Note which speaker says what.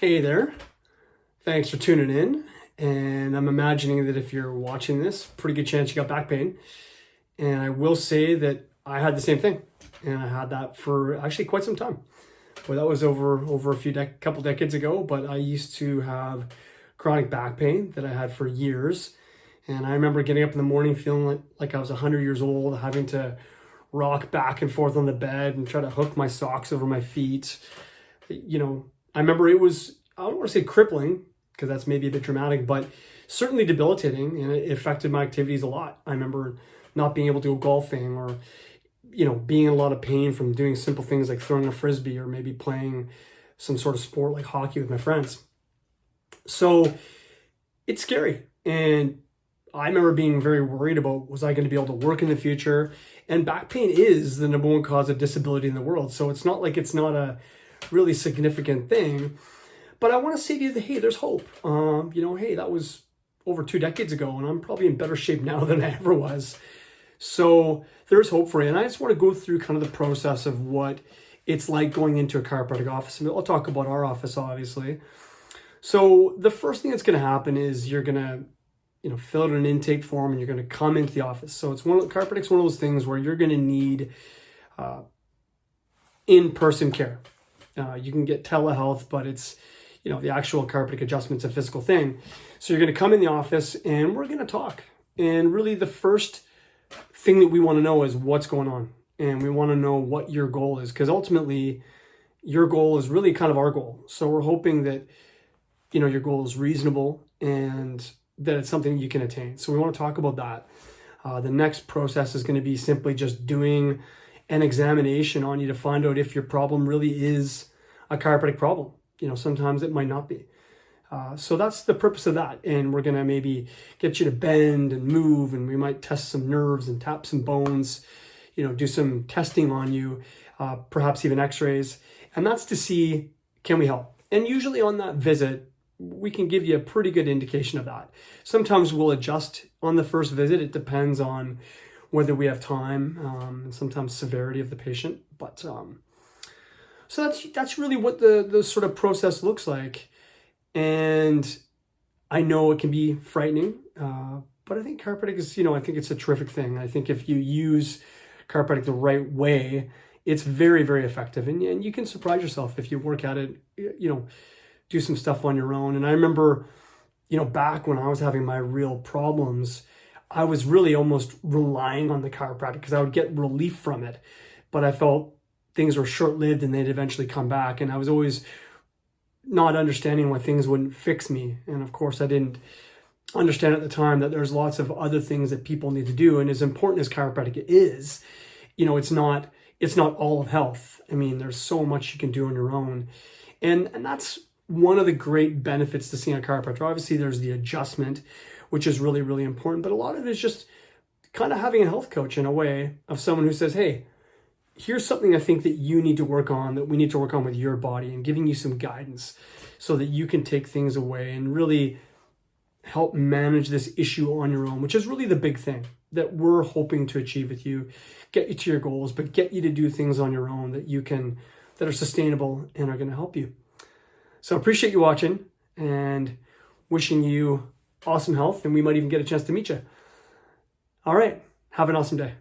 Speaker 1: Hey there, thanks for tuning in. And I'm imagining that if you're watching this, pretty good chance you got back pain. And I will say that I had the same thing, and I had that for actually quite some time. Well, that was over a couple decades ago, but I used to have chronic back pain that I had for years. And I remember getting up in the morning feeling like I was 100 years old, having to rock back and forth on the bed and try to hook my socks over my feet. I remember it was, I don't want to say crippling, because that's maybe a bit dramatic, but certainly debilitating, and it affected my activities a lot. I remember not being able to go golfing, or being in a lot of pain from doing simple things like throwing a frisbee or maybe playing some sort of sport like hockey with my friends. So it's scary. And I remember being very worried about, was I going to be able to work in the future? And back pain is the number one cause of disability in the world. So it's not like it's not a really significant thing. But I want to say to you that, hey, there's hope. Hey, that was over 2 decades ago, and I'm probably in better shape now than I ever was. So there's hope for you. And I just want to go through kind of the process of what it's like going into a chiropractic office. And I'll talk about our office, obviously. So the first thing that's going to happen is you're going to, fill out an intake form, and you're going to come into the office. So chiropractic's one of those things where you're going to need in-person care. You can get telehealth, but it's, the actual chiropractic adjustment's a physical thing. So you're going to come in the office, and we're going to talk. And really the first thing that we want to know is what's going on. And we want to know what your goal is, because ultimately your goal is really kind of our goal. So we're hoping that, your goal is reasonable and that it's something you can attain. So we want to talk about that. The next process is going to be simply just doing an examination on you to find out if your problem really is a chiropractic problem. Sometimes it might not be. So that's the purpose of that. And we're going to maybe get you to bend and move, and we might test some nerves and tap some bones, do some testing on you, perhaps even x-rays. And that's to see, can we help? And usually on that visit, we can give you a pretty good indication of that. Sometimes we'll adjust on the first visit. It depends on whether we have time, and sometimes severity of the patient. But so that's really what the sort of process looks like. And I know it can be frightening, but I think chiropractic is, I think it's a terrific thing. I think if you use chiropractic the right way, it's very, very effective. And you can surprise yourself if you work at it, do some stuff on your own. And I remember, back when I was having my real problems, I was really almost relying on the chiropractic because I would get relief from it. But I felt things were short-lived and they'd eventually come back. And I was always not understanding why things wouldn't fix me. And of course, I didn't understand at the time that there's lots of other things that people need to do. And as important as chiropractic is, it's not all of health. I mean, there's so much you can do on your own. And that's one of the great benefits to seeing a chiropractor. Obviously, there's the adjustment, which is really, really important. But a lot of it is just kind of having a health coach in a way, of someone who says, hey, here's something I think that you need to work on, that we need to work on with your body, and giving you some guidance so that you can take things away and really help manage this issue on your own, which is really the big thing that we're hoping to achieve with you, get you to your goals, but get you to do things on your own that are sustainable and are going to help you. So I appreciate you watching, and wishing you awesome health, and we might even get a chance to meet you. All right. Have an awesome day.